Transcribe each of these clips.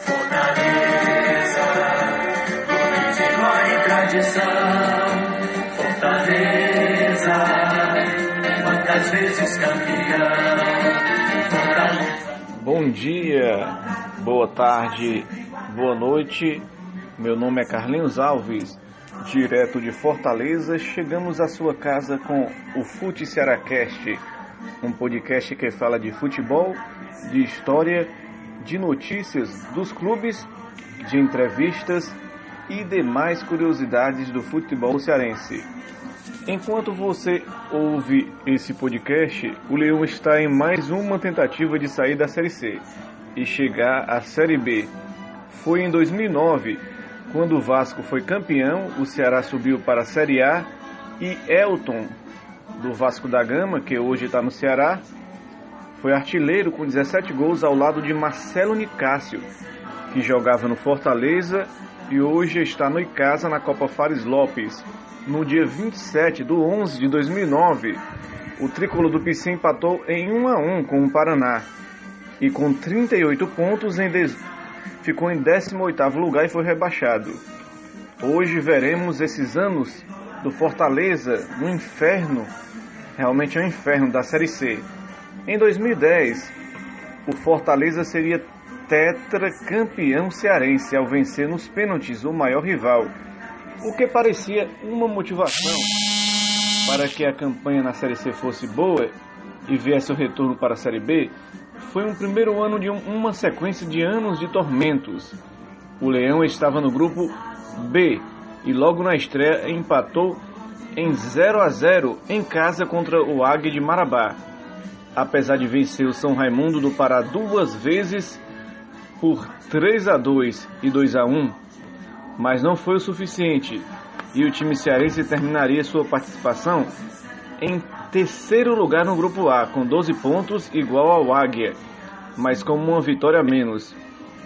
Fortaleza, clube de glória e tradição. Fortaleza, quantas vezes campeão. Fortaleza. Bom dia, boa tarde, boa noite. Meu nome é Carlinhos Alves, direto de Fortaleza. Chegamos à sua casa com o Fute Cearacast, um podcast que fala de futebol, de história, de notícias dos clubes, de entrevistas e demais curiosidades do futebol cearense. Enquanto você ouve esse podcast, o Leão está em mais uma tentativa de sair da Série C e chegar à Série B. Foi em 2009, quando o Vasco foi campeão, o Ceará subiu para a Série A e Elton, do Vasco da Gama, que hoje está no Ceará, foi artilheiro com 17 gols ao lado de Marcelo Nicásio, que jogava no Fortaleza e hoje está no Icasa na Copa Fares Lopes. No dia 27 de 11 de 2009, o tricolor do PC empatou em 1-1 com o Paraná e com 38 pontos ficou em 18º lugar e foi rebaixado. Hoje veremos esses anos do Fortaleza no inferno, realmente é um inferno da Série C. Em 2010, o Fortaleza seria tetracampeão cearense ao vencer nos pênaltis o maior rival, o que parecia uma motivação para que a campanha na Série C fosse boa e viesse o retorno para a Série B. Foi um primeiro ano de uma sequência de anos de tormentos. O Leão estava no grupo B e logo na estreia empatou em 0-0 em casa contra o Águia de Marabá. Apesar de vencer o São Raimundo do Pará duas vezes por 3-2 e 2-1, mas não foi o suficiente e o time cearense terminaria sua participação em terceiro lugar no grupo A, com 12 pontos, igual ao Águia, mas com uma vitória a menos.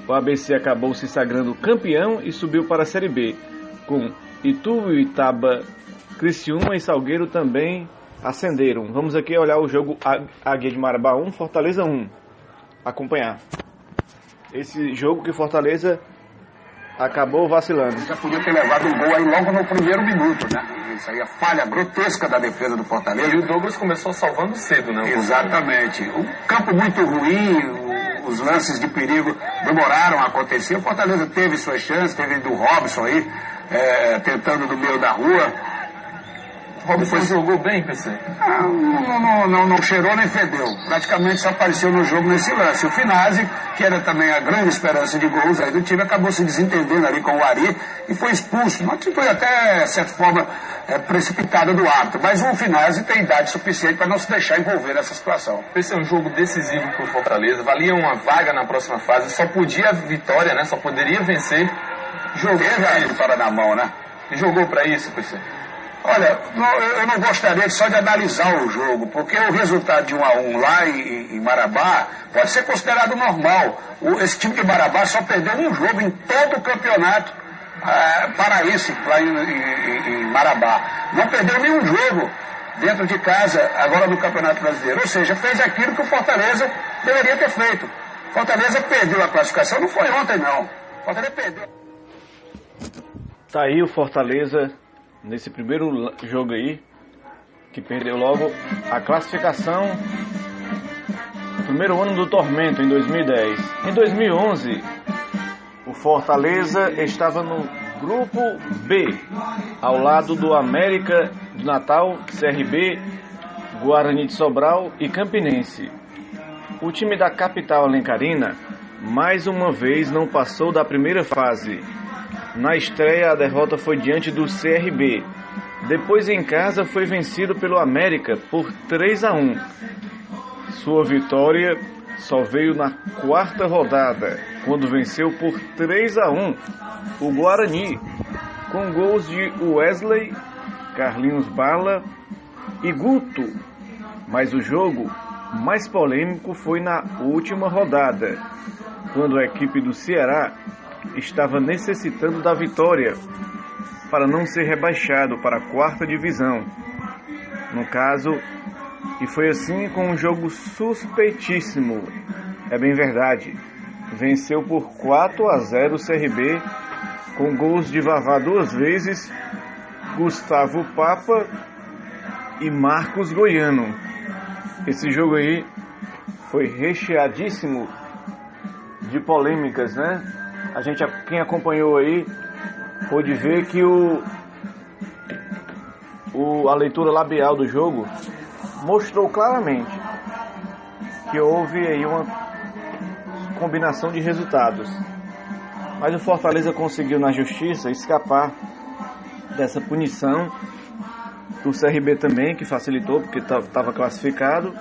O ABC acabou se sagrando campeão e subiu para a Série B, com Itu, Itaba, Criciúma e Salgueiro também ascenderam. Vamos aqui olhar o jogo Águia de Marabá 1, Fortaleza 1. Acompanhar. Esse jogo que Fortaleza acabou vacilando. Já podia ter levado um gol aí logo no primeiro minuto, né? Isso aí é falha grotesca da defesa do Fortaleza. E o Douglas começou salvando cedo, né? Exatamente. Um campo muito ruim, os lances de perigo demoraram a acontecer. O Fortaleza teve suas chances, teve do Robson aí, tentando do meio da rua. O Robson jogou bem, PC? Não cheirou nem fedeu. Praticamente só apareceu no jogo nesse lance. O Finazzi, que era também a grande esperança de gols aí do time, acabou se desentendendo ali com o Ari e foi expulso. Uma atitude até, de certa forma, precipitada do árbitro. Mas o Finazzi tem idade suficiente para não se deixar envolver nessa situação. Esse é um jogo decisivo para o Fortaleza. Valia uma vaga na próxima fase. Só podia vitória, né? Só poderia vencer. Jogou pra isso. Para na mão, né? Jogou para isso, PC. Olha, eu não gostaria só de analisar o jogo, porque o resultado de 1-1 lá em Marabá pode ser considerado normal. Esse time de Marabá só perdeu um jogo em todo o campeonato paraense lá em Marabá. Não perdeu nenhum jogo dentro de casa, agora no Campeonato Brasileiro. Ou seja, fez aquilo que o Fortaleza deveria ter feito. Fortaleza perdeu a classificação, não foi ontem não. Fortaleza perdeu. Tá aí o Fortaleza nesse primeiro jogo aí, que perdeu logo a classificação no primeiro ano do tormento, em 2010. Em 2011, o Fortaleza estava no grupo B, ao lado do América de Natal, CRB, Guarani de Sobral e Campinense. O time da capital alencarina, mais uma vez, não passou da primeira fase. Na estreia, a derrota foi diante do CRB. Depois, em casa, foi vencido pelo América por 3-1. Sua vitória só veio na quarta rodada, quando venceu por 3-1 o Guarani, com gols de Wesley, Carlinhos Bala e Guto. Mas o jogo mais polêmico foi na última rodada, quando a equipe do Ceará estava necessitando da vitória para não ser rebaixado para a quarta divisão. No caso, e foi assim com um jogo suspeitíssimo, é bem verdade, venceu por 4-0 o CRB, com gols de Vavá 2 vezes, Gustavo Papa e Marcos Goiano. Esse jogo aí foi recheadíssimo de polêmicas, né? Quem acompanhou aí pôde ver que a leitura labial do jogo mostrou claramente que houve aí uma combinação de resultados. Mas o Fortaleza conseguiu na justiça escapar dessa punição. O CRB também, que facilitou porque estava classificado.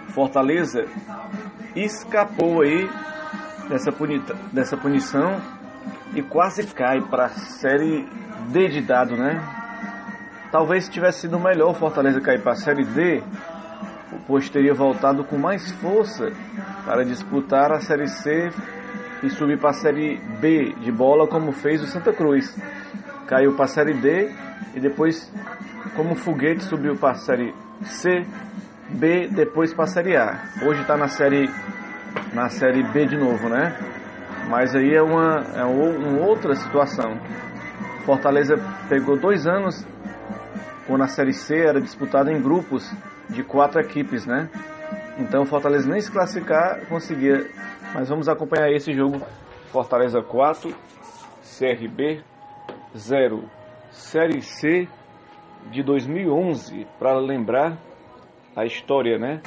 Fortaleza escapou aí dessa punição e quase cai para a Série D de dado, né? Talvez tivesse sido melhor o Fortaleza cair para a Série D, pois teria voltado com mais força para disputar a Série C e subir para a Série B de bola, como fez o Santa Cruz. Caiu para a Série D e depois, como foguete, subiu para a Série C, B, depois para a Série A. Hoje está na Série B de novo, né? Mas aí é uma outra situação. Fortaleza pegou 2 anos, quando a Série C era disputada em grupos de 4 equipes, né? Então o Fortaleza nem se classificar conseguia. Mas vamos acompanhar esse jogo. Fortaleza 4, CRB 0. Série C de 2011, para lembrar a história, né?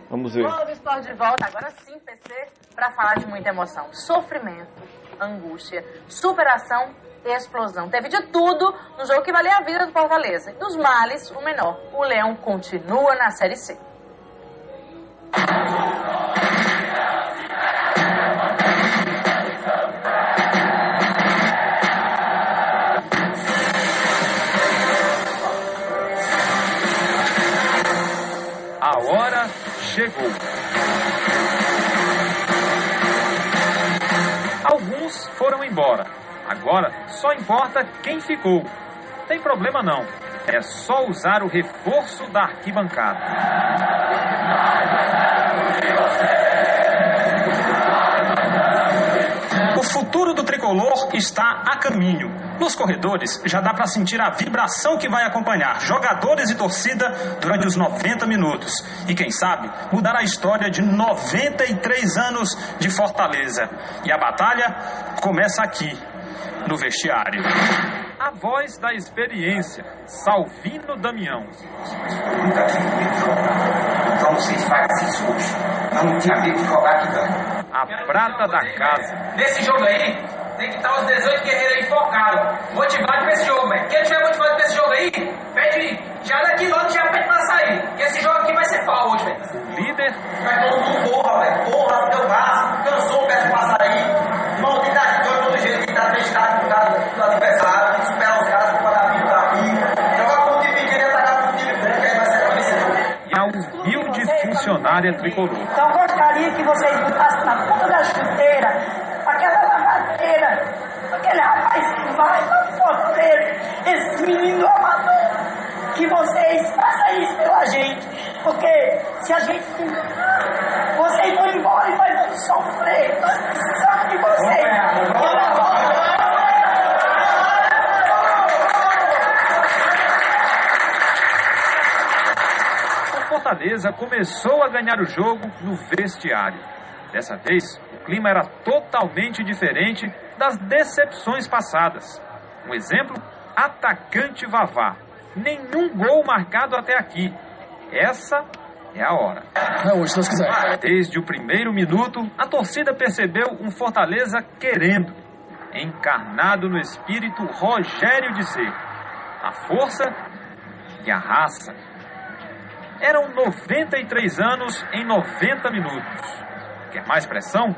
Vamos ver. Globo Esporte de volta, agora sim, PC, para falar de muita emoção. Sofrimento, angústia, superação e explosão. Teve de tudo no jogo que valia a vida do Fortaleza. E dos males, o menor. O Leão continua na Série C. A hora chegou. Alguns foram embora. Agora só importa quem ficou. Tem problema não. É só usar o reforço da arquibancada. O futuro do tricolor está a caminho. Nos corredores já dá para sentir a vibração que vai acompanhar jogadores e torcida durante os 90 minutos. E quem sabe mudar a história de 93 anos de Fortaleza. E a batalha começa aqui, no vestiário. A voz da experiência, Salvino Damião. Nunca tive medo de jogar. Então vocês fazem isso hoje. Eu não tinha medo de jogar aqui não. A prata da casa. Nesse jogo aí, tem que estar os 18 guerreiros aí focados, motivados pra esse jogo, velho. Quem tiver motivado pra esse jogo aí, pede, já daqui logo já pede pra sair. Porque esse jogo aqui vai ser pau hoje, velho. Líder. Vai todo mundo porra, velho. Porra, deu gás, cansou, peço pra sair. Não tem que dar de todo jeito, tem que dar 3 caras do adversário, tem que superar os caras pra dar vida pra mim. Jogar com o time pequeno e atacar com o time grande, que aí vai ser a cabeça. E a humilde funcionária tricolor. Então gostaria que vocês botassem na ponta da chuteira aquela lavadeira, aquele rapaz que vai na Fortaleza, esse menino amador, que vocês façam isso pela gente, porque se a gente, vocês vão embora e vai sofrer, nós precisamos de vocês. Fortaleza começou a ganhar o jogo no vestiário. Dessa vez, o clima era totalmente diferente das decepções passadas. Um exemplo, atacante Vavá. Nenhum gol marcado até aqui. Essa é a hora. Hoje, se Deus quiser. Desde o primeiro minuto, a torcida percebeu um Fortaleza querendo, encarnado no espírito Rogério de ser. A força e a raça. Eram 93 anos em 90 minutos. Quer mais pressão?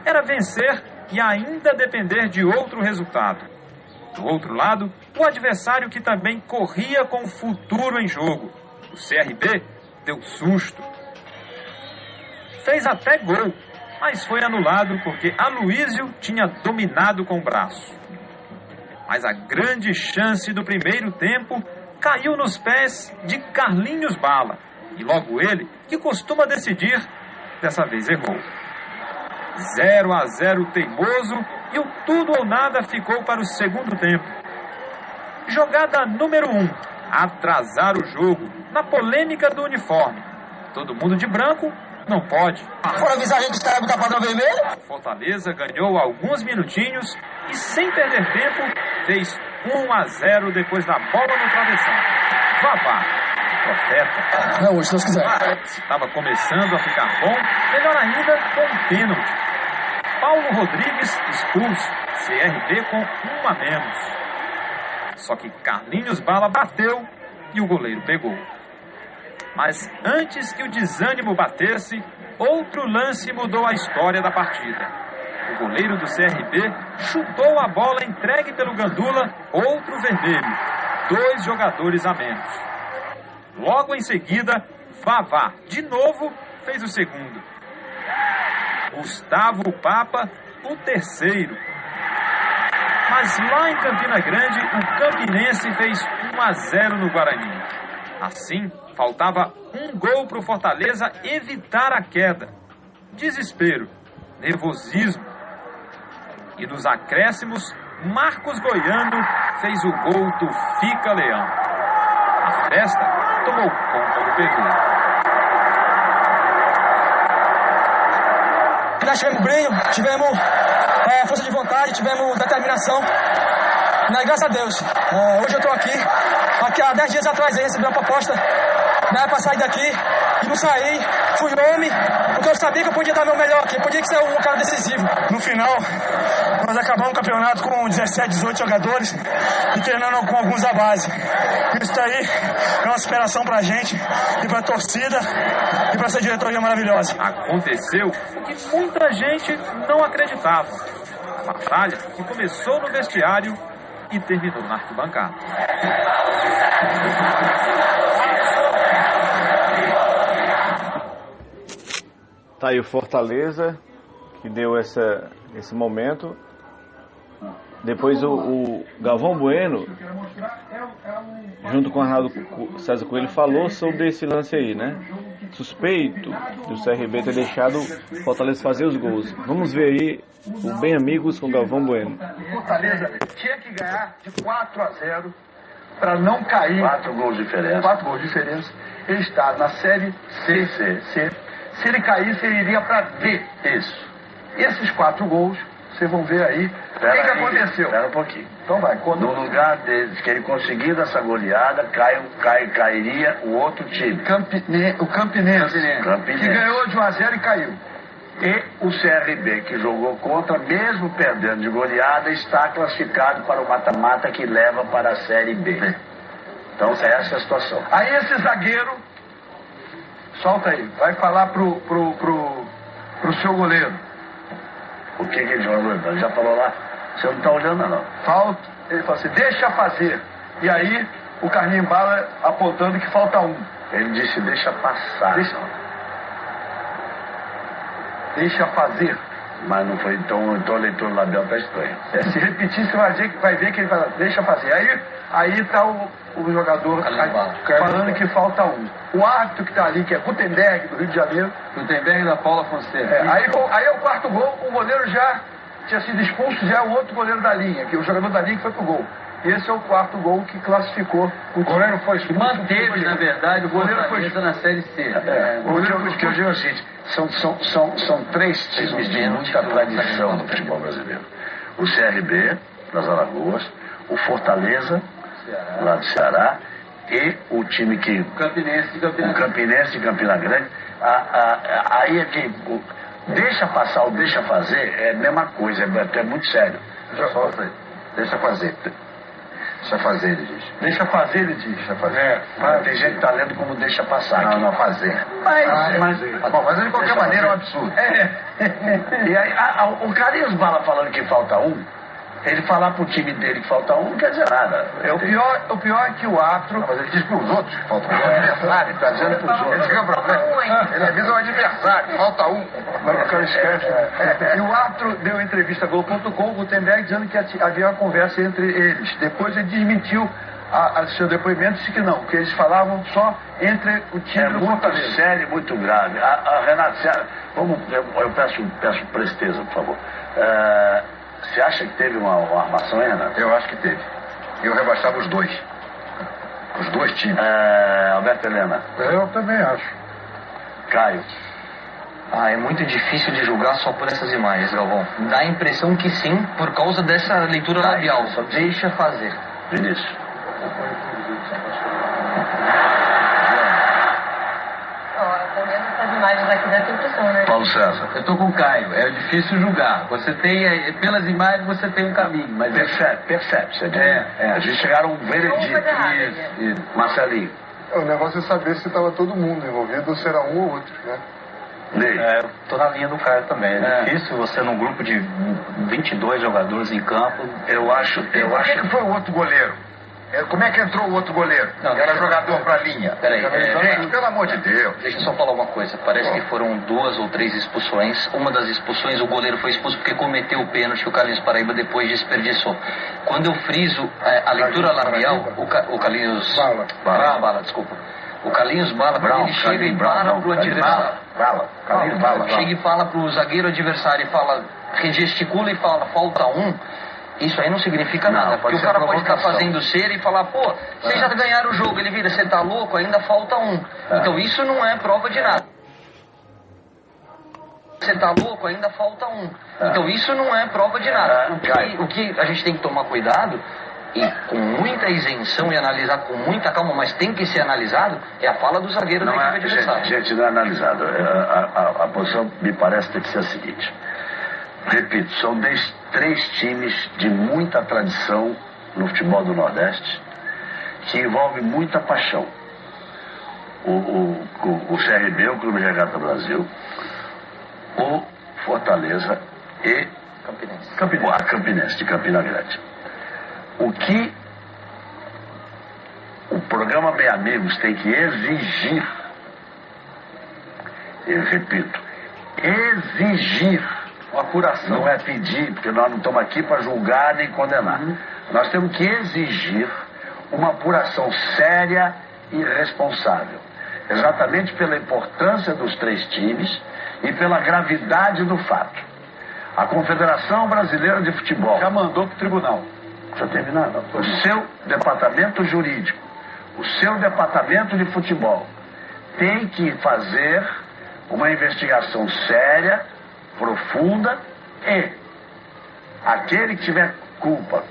Era vencer e ainda depender de outro resultado. Do outro lado, o adversário que também corria com o futuro em jogo. O CRB deu susto. Fez até gol, mas foi anulado porque Aloísio tinha dominado com o braço. Mas a grande chance do primeiro tempo caiu nos pés de Carlinhos Bala. E logo ele, que costuma decidir, dessa vez errou. 0-0 teimoso e o tudo ou nada ficou para o segundo tempo. Jogada número 1. Atrasar o jogo, na polêmica do uniforme. Todo mundo de branco não pode. Fora avisar a gente que os caras botar padrão vermelho? Fortaleza ganhou alguns minutinhos e, sem perder tempo, fez 1-0 depois da bola no travessão. Vavá, profeta. Não, hoje, se Deus quiser. Estava começando a ficar bom, melhor ainda com um pênalti. Paulo Rodrigues expulso, CRB com 1 a menos. Só que Carlinhos Bala bateu e o goleiro pegou. Mas antes que o desânimo batesse, outro lance mudou a história da partida. O goleiro do CRB chutou a bola entregue pelo Gandula, outro vermelho. 2 jogadores a menos. Logo em seguida, Vavá, de novo, fez o segundo. Gustavo Papa, o terceiro. Mas lá em Campina Grande, o Campinense fez 1-0 no Guarani. Assim, faltava um gol para o Fortaleza evitar a queda. Desespero, nervosismo. E nos acréscimos, Marcos Goiano fez o gol do Fica Leão. A festa tomou conta do PV. Nós tivemos brilho, tivemos força de vontade, tivemos determinação. Graças a Deus. Hoje eu estou aqui há 10 dias atrás eu recebi uma proposta para sair daqui e não saí. Fui homem, porque eu sabia que eu podia dar meu melhor aqui, eu podia ser um cara decisivo. No final, nós acabamos o campeonato com 17, 18 jogadores e treinando com alguns da base. Isso daí é uma inspiração pra gente e pra torcida e pra essa diretoria maravilhosa. Aconteceu o que muita gente não acreditava. A batalha que começou no vestiário e terminou na arquibancada. Tá aí o Fortaleza, que deu esse momento. Depois o Galvão Bueno, junto com o Arnaldo César Coelho, falou sobre esse lance aí, né? Suspeito do CRB ter deixado o Fortaleza fazer os gols. Vamos ver aí o Bem Amigos com o Galvão Bueno. Fortaleza tinha que ganhar de 4-0 para não cair. 4 gols de diferença. 4 gols de diferença. Ele está na Série C. Se ele caísse, ele iria para D. Isso. Esses 4 gols, vocês vão ver aí. O que aconteceu? Espera um pouquinho. Então vai. No lugar deles, que ele conseguindo essa goleada, cairia o outro time. O Campinense. Que ganhou de 1-0 e caiu. E o CRB, que jogou contra, mesmo perdendo de goleada, está classificado para o mata-mata que leva para a Série B. Então, essa é a situação. Aí esse zagueiro, solta aí, vai falar pro seu goleiro. O que ele jogou? Ele já falou lá. Você não está olhando, não. Falta. Ele falou assim, deixa fazer. E aí, o Carlinhos Bala apontando que falta 1. Ele disse, deixa passar. Deixa fazer. Mas não foi, então a leitura labial está estranha. Se repetir, você vai ver que ele fala, deixa fazer. Aí tá o jogador falando que falta 1. O árbitro que está ali, que é Gutenberg, do Rio de Janeiro. Gutenberg da Paula Fonseca. Aí é o quarto gol, o goleiro já tinha sido expulso, já é o outro goleiro da linha, que é o jogador da linha que foi pro gol. Esse é o quarto gol que classificou. O goleiro foi expulso. Manteve, na verdade, o goleiro foi na Série C. O que eu digo é o seguinte, são 3 times de muita tradição no futebol brasileiro. O CRB, das Alagoas, o Fortaleza, lá do Ceará, e o time que... O Campinense de Campina Grande. Aí é que... Deixa passar ou deixa fazer é a mesma coisa, é muito sério. Deixa fazer. Deixa fazer, ele diz. Deixa fazer, ele diz. Deixa fazer. Mas tem gente que tá lendo como deixa passar. Não, fazer. Bom, fazer de qualquer maneira é um absurdo. E aí, o Carlinhos Bala falando que falta 1, ele falar pro time dele que falta 1 não quer dizer nada. O pior é que o árbitro... Mas ele diz pros outros que falta 1. O adversário está dizendo pros outros. Esse é o problema. Ele avisa o adversário, falta 1. Mas o cara esquece. E o árbitro deu entrevista a Globo.com, o Gutenberg, dizendo que havia uma conversa entre eles. Depois ele desmentiu seu depoimento disse que não, que eles falavam só entre o time do Fortaleza. É muito sério, muito grave. Renato, eu peço presteza, por favor. Você acha que teve uma armação aí, Renato? Eu acho que teve. Eu rebaixava os dois. Os dois times. Alberto Helena? Eu também acho. Caio? É muito difícil de julgar só por essas imagens, Galvão. Dá a impressão que sim, por causa dessa leitura labial. Só deixa fazer. Vinícius? Essas imagens aqui dá impressão, né? Paulo César? Eu tô com o Caio. É difícil julgar. Você tem, pelas imagens, você tem um caminho. Mas percebe. A gente chegaram a um veredito. Marcelinho? O negócio é saber se estava todo mundo envolvido ou se era um ou outro, né? Eu tô na linha do Caio também. É difícil você num grupo de 22 jogadores em campo. Eu acho que foi o outro goleiro. Como é que entrou o outro goleiro? Era jogador pra linha. Peraí, gente, pelo amor de Deus. Deixa eu só falar uma coisa. Parece que foram 2 ou 3 expulsões. Uma das expulsões, o goleiro foi expulso porque cometeu o pênalti que o Carlinhos Paraíba depois desperdiçou. Quando eu friso a leitura labial, o Carlinhos... Bala, desculpa. O Carlinhos Bala, quando ele chega e para pro adversário. Carlinhos Bala. Chega e fala pro zagueiro adversário e gesticula e fala, falta um. Isso aí não significa nada, porque o cara pode estar fazendo cera e falar, pô, vocês já ganharam o jogo, ele vira, você tá louco, ainda falta um. Então isso não é prova de nada. Você tá louco, ainda falta um. Então isso não é prova de nada. O que a gente tem que tomar cuidado, e com muita isenção e analisar com muita calma, mas tem que ser analisado, é a fala do zagueiro da equipe adversária. Gente, não é analisado. A posição me parece ter que ser a seguinte. Repito, são 3 times de muita tradição no futebol do Nordeste, que envolve muita paixão. O CRB, o Clube Regata Brasil, o Fortaleza e a Campinense de Campina Grande. O que o programa Bem Amigos tem que exigir, eu repito, exigir, uma apuração, não é pedir, porque nós não estamos aqui para julgar nem condenar. Nós temos que exigir uma apuração séria e responsável, exatamente pela importância dos 3 times e pela gravidade do fato. A Confederação Brasileira de Futebol já mandou para o tribunal. Deixa eu terminar. O seu departamento jurídico, o seu departamento de futebol tem que fazer uma investigação séria, profunda, e aquele que tiver culpa,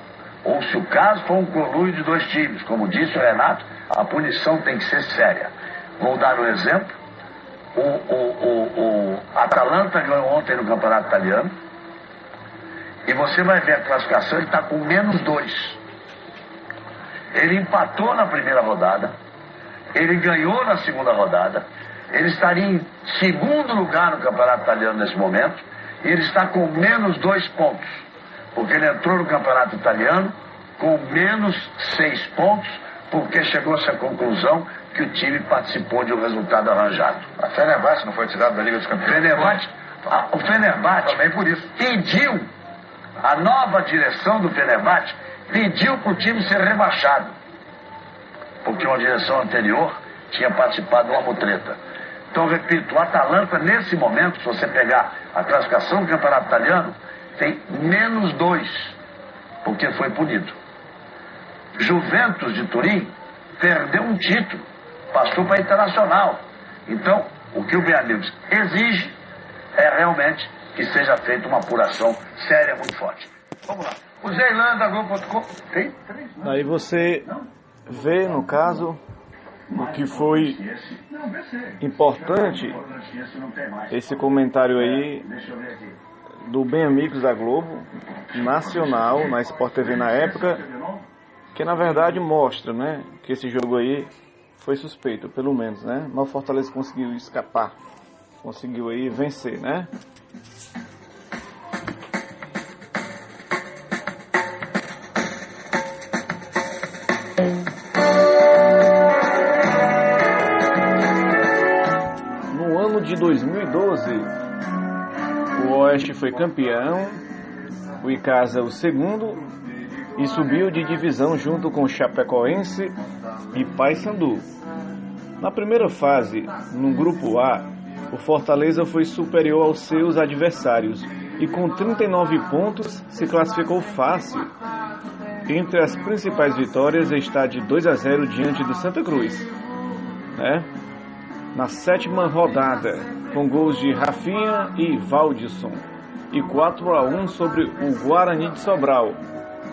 ou se o caso for um conluio de 2 times, como disse o Renato, a punição tem que ser séria. Vou dar um exemplo. O Atalanta ganhou ontem no Campeonato Italiano, e você vai ver a classificação, ele está com -2. Ele empatou na primeira rodada, ele ganhou na segunda rodada, ele estaria em 2º lugar no Campeonato Italiano nesse momento, e ele está com -2 pontos, porque ele entrou no Campeonato Italiano com -6 pontos, porque chegou-se à conclusão que o time participou de um resultado arranjado. A Fenerbahçe não foi tirado da Liga dos Campeões? O Fenerbahçe também por isso pediu, a nova direção do Fenerbahçe pediu para o time ser rebaixado, porque uma direção anterior tinha participado de uma mutreta. Então, repito, o Atalanta, nesse momento, se você pegar a classificação do Campeonato Italiano, tem -2, porque foi punido. Juventus de Turim perdeu um título, passou para a Internacional. Então, o que o Bem Amigos exige é realmente que seja feita uma apuração séria, muito forte. Vamos lá. O Zeilanda, Globo.com. Tem? Aí você vê, no caso, o que foi importante, esse comentário aí do Bem Amigos da Globo Nacional, na Sport TV na época, que na verdade mostra, né, que esse jogo aí foi suspeito, pelo menos, né, mas o Fortaleza conseguiu escapar, conseguiu aí vencer, né. No ano de 2012, o Oeste foi campeão, o Icasa o segundo e subiu de divisão junto com Chapecoense e Paysandu. Na primeira fase, no grupo A, o Fortaleza foi superior aos seus adversários e com 39 pontos se classificou fácil. Entre as principais vitórias está de 2-0 diante do Santa Cruz, né? Na 7ª rodada, com gols de Rafinha e Valdisson, e 4-1 sobre o Guarani de Sobral,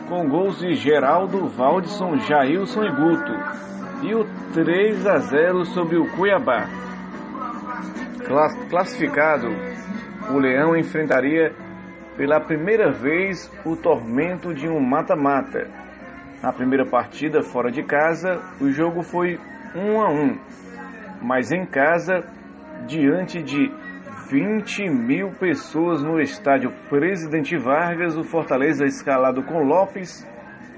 com gols de Geraldo, Valdisson, Jailson e Guto, e o 3-0 sobre o Cuiabá. Classificado, o Leão enfrentaria pela primeira vez o tormento de um mata-mata. Na primeira partida fora de casa, o jogo foi 1-1, mas em casa, diante de 20 mil pessoas no estádio Presidente Vargas, o Fortaleza, escalado com Lopes,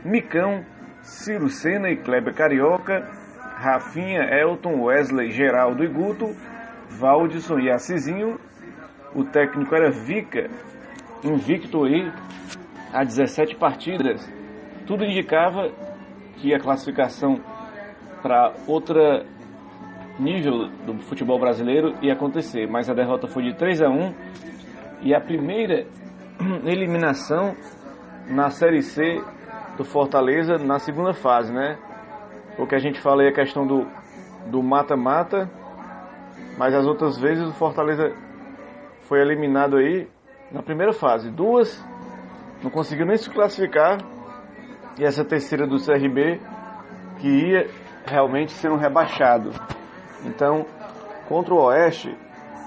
Micão, Ciro Sena e Kleber Carioca, Rafinha, Elton, Wesley, Geraldo e Guto, Valdisson e Assisinho. O técnico era Vica, invicto aí a 17 partidas. Tudo indicava que a classificação para outra nível do futebol brasileiro ia acontecer, mas a derrota foi de 3-1 e a primeira eliminação na Série C do Fortaleza na segunda fase, né? O que a gente fala aí é a questão do mata-mata, mas as outras vezes o Fortaleza foi eliminado aí na primeira fase. 2 não conseguiu nem se classificar, e essa terceira do CRB que ia realmente ser um rebaixado. Então, contra o Oeste,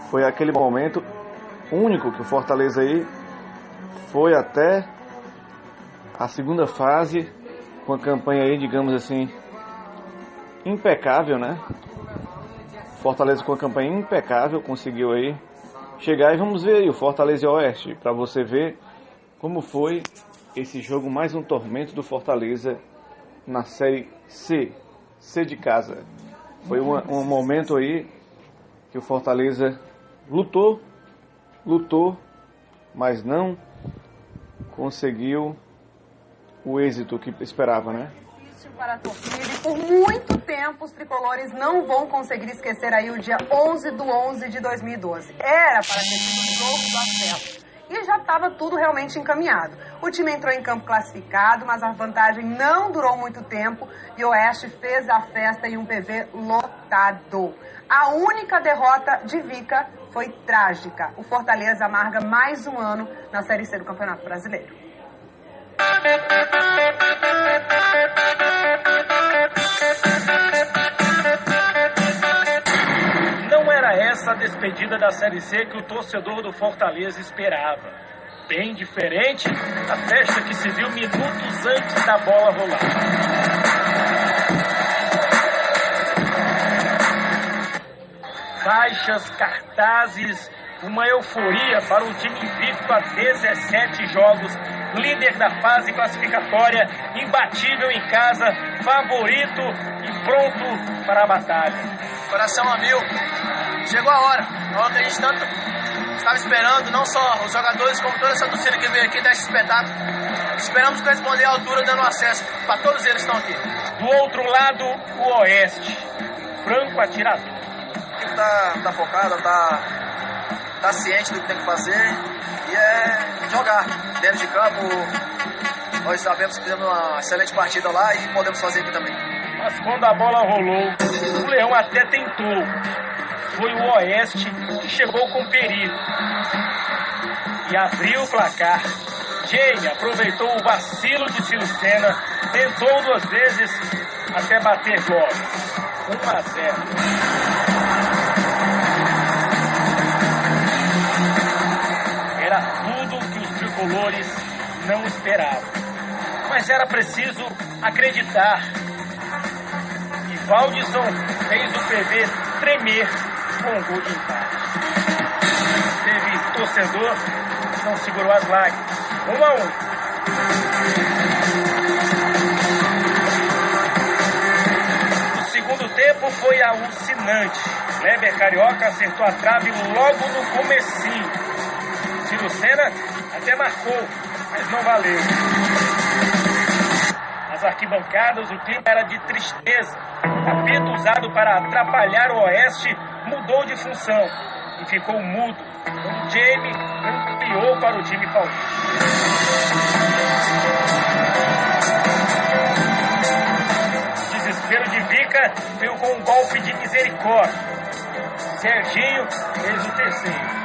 foi aquele momento único que o Fortaleza aí foi até a segunda fase, com a campanha aí, digamos assim, impecável, né? Fortaleza com a campanha impecável, conseguiu aí chegar, e vamos ver aí o Fortaleza e o Oeste, para você ver como foi esse jogo, mais um tormento do Fortaleza na Série C de casa. Foi um momento aí que o Fortaleza lutou, mas não conseguiu o êxito que esperava, né? Para a torcida, e por muito tempo os tricolores não vão conseguir esquecer aí o dia 11/11 de 2012. Era para ter sido o jogo do acesso e já estava tudo realmente encaminhado. O time entrou em campo classificado, mas a vantagem não durou muito tempo e o Oeste fez a festa em um PV lotado. A única derrota de Vica foi trágica. O Fortaleza amarga mais um ano na Série C do Campeonato Brasileiro. Não era essa a despedida da Série C que o torcedor do Fortaleza esperava. Bem diferente da festa que se viu minutos antes da bola rolar. Faixas, cartazes, uma euforia para um time invicto a 17 jogos, líder da fase classificatória, imbatível em casa, favorito e pronto para a batalha. Coração a mil. Chegou a hora que a gente tanto estava esperando, não só os jogadores, como toda essa torcida que veio aqui dar esse espetáculo. Esperamos corresponder à altura, dando acesso para todos eles que estão aqui. Do outro lado, o Oeste, franco atirador. O time tá focado, tá ciente do que tem que fazer e é jogar dentro de campo. Nós sabemos que fizemos uma excelente partida lá e podemos fazer aqui também. Mas quando a bola rolou, o Leão até tentou. Foi o Oeste que chegou com perigo e abriu o placar. Jay aproveitou o vacilo de Ciro Sena, tentou 2 vezes até bater Lopes. 1-0. Era tudo que os tricolores não esperavam. Mas era preciso acreditar. E Valdisson fez o PV tremer com um gol de empate. Teve torcedor que não segurou as lágrimas. 1-1. O segundo tempo foi alucinante. Kleber Carioca acertou a trave logo no comecinho. Ciro Sena até marcou, mas não valeu. nas arquibancadas, o clima era de tristeza. O apito usado para atrapalhar o Oeste mudou de função e ficou mudo quando Jamie ampliou para o time paulista. O desespero de Vica veio com um golpe de misericórdia. Serginho fez o terceiro.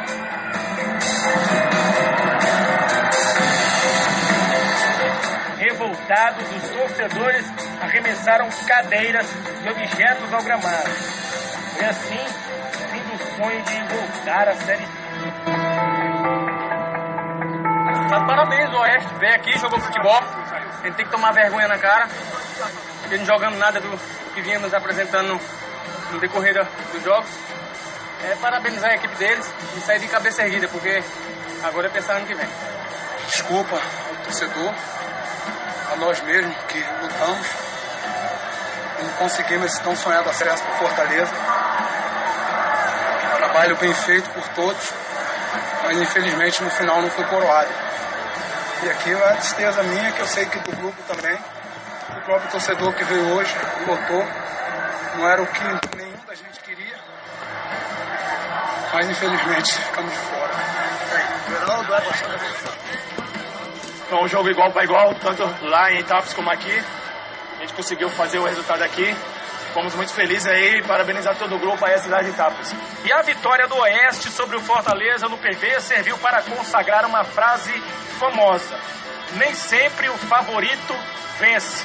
Revoltados, os torcedores arremessaram cadeiras e objetos ao gramado. Foi assim o fim do sonho de voltar à Série C. Mas parabéns, o Oeste veio aqui, jogou futebol. A gente tem que tomar vergonha na cara, porque não jogamos nada do que vínhamos apresentando no decorrer dos jogos. Parabenizar a equipe deles e sair de cabeça erguida, porque agora é pensar ano que vem. Desculpa ao torcedor, a nós mesmos que lutamos, não conseguimos esse tão sonhado acesso para Fortaleza. Trabalho bem feito por todos, mas infelizmente no final não foi coroado. E aqui é a tristeza minha, que eu sei que do grupo também, o próprio torcedor que veio hoje, lotou, não era o que nenhum da gente queria, mas infelizmente ficamos de fora. Foi um jogo igual para igual, tanto lá em Itápolis como aqui. A gente conseguiu fazer o resultado aqui. Fomos muito felizes aí, parabenizar todo o grupo aí, a cidade de Itápolis. E a vitória do Oeste sobre o Fortaleza no PV serviu para consagrar uma frase famosa: nem sempre o favorito vence.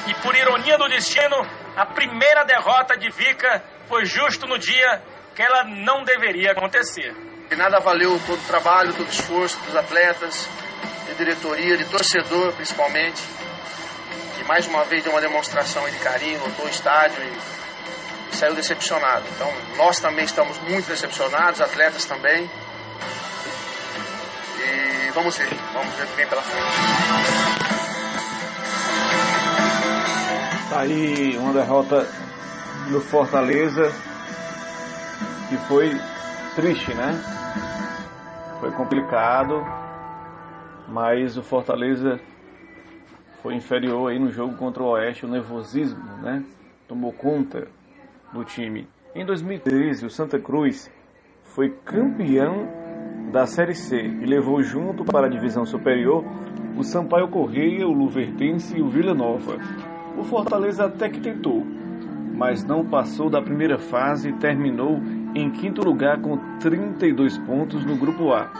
E por ironia do destino, a primeira derrota de Vica foi justo no dia que ela não deveria acontecer. E nada valeu todo o trabalho, todo o esforço dos atletas, de diretoria, de torcedor principalmente, que mais uma vez deu uma demonstração de carinho, lotou o estádio e saiu decepcionado. Então nós também estamos muito decepcionados, atletas também. E vamos ver o que vem pela frente. Tá aí uma derrota do Fortaleza que foi triste, né? Foi complicado, mas o Fortaleza foi inferior aí no jogo contra o Oeste. O nervosismo, né, tomou conta do time. Em 2013, o Santa Cruz foi campeão da Série C e levou junto para a divisão superior o Sampaio Corrêa, o Luverdense e o Vila Nova. O Fortaleza até que tentou, mas não passou da primeira fase e terminou em quinto lugar com 32 pontos no Grupo A.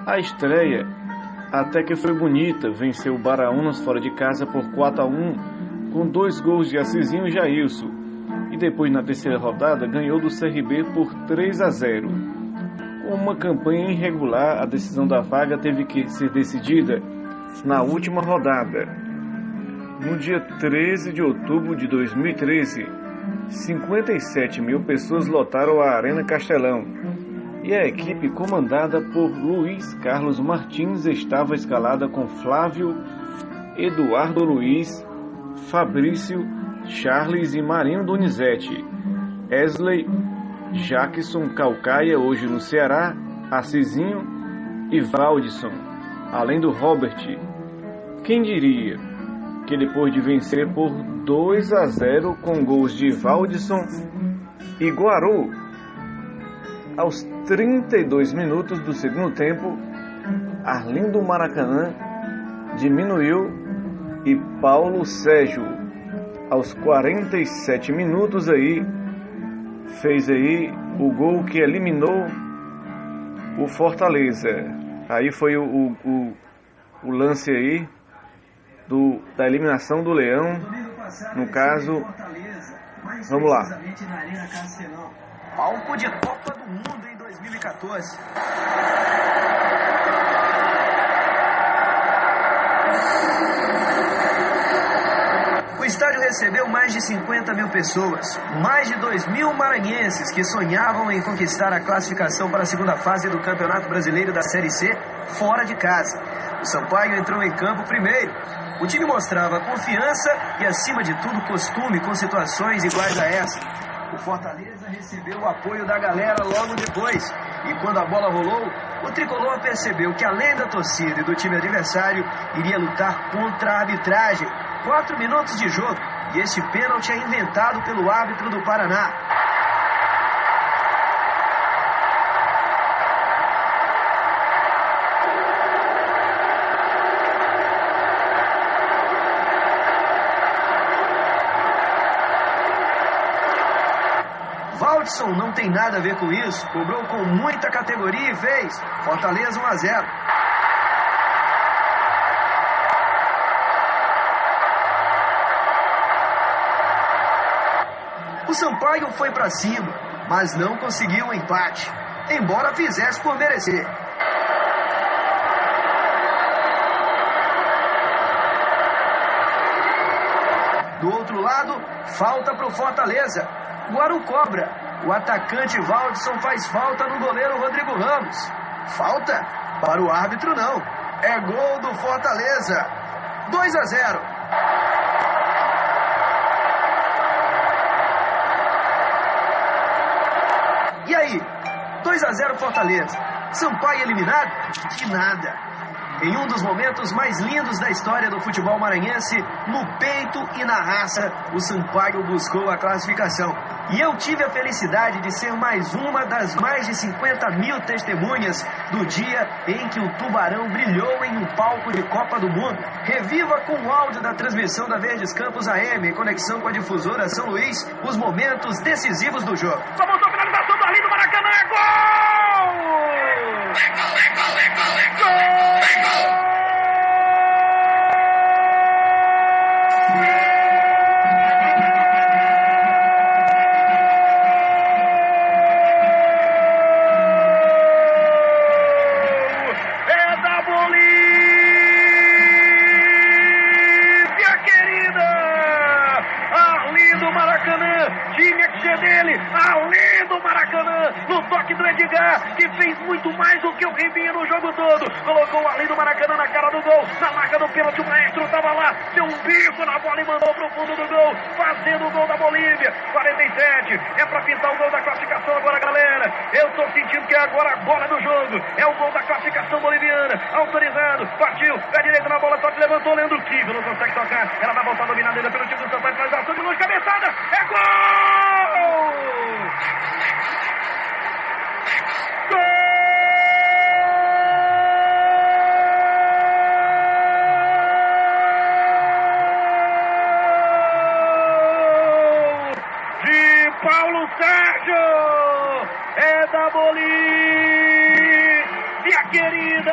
A estreia até que foi bonita, venceu o Baraunas fora de casa por 4-1, com 2 gols de Assisinho e Jailson, e depois na terceira rodada ganhou do CRB por 3-0. Com uma campanha irregular, a decisão da vaga teve que ser decidida na última rodada. No dia 13 de outubro de 2013, 57 mil pessoas lotaram a Arena Castelão e a equipe comandada por Luiz Carlos Martins estava escalada com Flávio, Eduardo Luiz, Fabrício, Charles e Marinho Donizete, Wesley, Jackson Calcaia, hoje no Ceará, Assisinho e Valdisson, além do Robert. Quem diria que depois de vencer por 2-0 com gols de Valdisson e Guaru, aos 32 minutos do segundo tempo, Arlindo Maracanã diminuiu e Paulo Sérgio, aos 47 minutos aí, fez aí o gol que eliminou o Fortaleza. Aí foi o lance aí da eliminação do Leão, no caso. Vamos lá. Palco de Copa do Mundo em 2014. O estádio recebeu mais de 50 mil pessoas, mais de 2 mil maranhenses que sonhavam em conquistar a classificação para a segunda fase do Campeonato Brasileiro da Série C fora de casa. O Sampaio entrou em campo primeiro. O time mostrava confiança e, acima de tudo, costume com situações iguais a essa. O Fortaleza recebeu o apoio da galera logo depois. E quando a bola rolou, o tricolor percebeu que, além da torcida e do time adversário, iria lutar contra a arbitragem. 4 minutos de jogo e este pênalti é inventado pelo árbitro do Paraná. Valdson não tem nada a ver com isso, cobrou com muita categoria e fez. Fortaleza 1-0. O Sampaio foi para cima, mas não conseguiu o empate, embora fizesse por merecer. Do outro lado, falta para o Fortaleza. Guaru cobra. O atacante Valdson faz falta no goleiro Rodrigo Ramos. Falta? Para o árbitro não. É gol do Fortaleza. 2-0. E aí? 2-0 Fortaleza. Sampaio eliminado? De nada. Em um dos momentos mais lindos da história do futebol maranhense, no peito e na raça, o Sampaio buscou a classificação. E eu tive a felicidade de ser mais uma das mais de 50 mil testemunhas do dia em que o Tubarão brilhou em um palco de Copa do Mundo. Reviva com o áudio da transmissão da Verdes Campos AM, em conexão com a difusora São Luís, os momentos decisivos do jogo. Vamos à finalização do Arlindo Maracanã, é gol! Gol! Do Edgar, que fez muito mais do que o Ribinha no jogo todo. Colocou o Arlindo Maracanã na cara do gol, na marca do pênalti. O Maestro estava lá, deu um bico na bola e mandou pro fundo do gol, fazendo o gol da Bolívia. 47, é pra pintar o gol da classificação agora, galera. Eu tô sentindo que é agora a bola do jogo. É o gol da classificação boliviana, autorizado, partiu, pé direito na bola, toque, levantou, Leandro Kiva, não consegue tocar. Ela vai voltar dominada ainda pelo time do Sampaio, faz a ação de longe, cabeçada, é gol! Paulo Sérgio, é da Bolívia querida,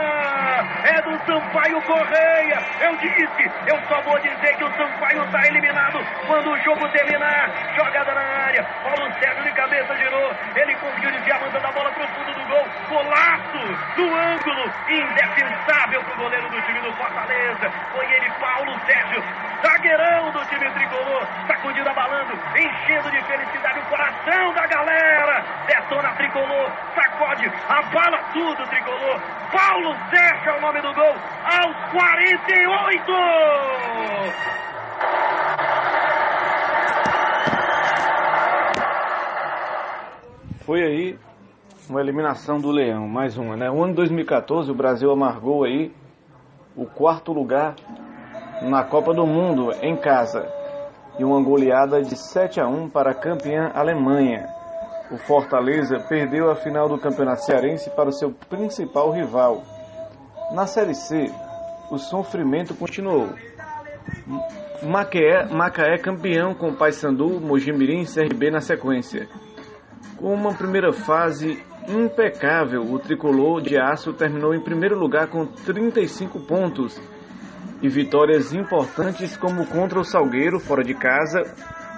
é do Sampaio Correia. Eu disse, eu só vou dizer que o Sampaio está eliminado quando o jogo terminar. Jogada na área, Paulo Sérgio de cabeça girou, ele conseguiu desviar, mandando a bola para o fundo do gol. Golaço do ângulo, indefensável para o goleiro do time do Fortaleza. Foi ele, Paulo Sérgio, zagueirão do time tricolor, sacudindo, abalando, enchendo de felicidade o coração da galera. Detona tricolor, sacode, abala tudo tricolor. Paulo Sérgio é o nome do gol, aos 48. Foi aí uma eliminação do Leão, mais uma, né? O ano 2014 o Brasil amargou aí o 4º lugar na Copa do Mundo em casa e uma goleada de 7-1 para a campeã Alemanha. O Fortaleza perdeu a final do Campeonato Cearense para o seu principal rival. Na Série C, o sofrimento continuou. Macaé campeão com Paysandu, Mojimirim e CRB na sequência. Com uma primeira fase impecável, o tricolor de aço terminou em primeiro lugar com 35 pontos e vitórias importantes como contra o Salgueiro fora de casa,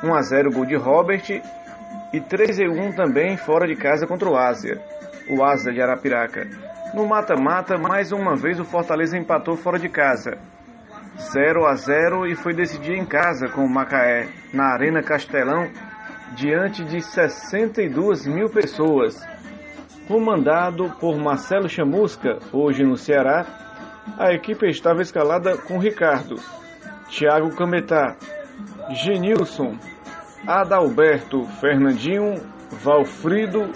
1-0 gol de Robert e 3-1 também fora de casa contra o Ásia de Arapiraca. No mata-mata, mais uma vez o Fortaleza empatou fora de casa, 0-0 e foi decidir em casa com o Macaé na Arena Castelão, diante de 62 mil pessoas. Comandado por Marcelo Chamusca, hoje no Ceará, a equipe estava escalada com Ricardo, Thiago Cametá, Genilson, Adalberto, Fernandinho, Valfrido,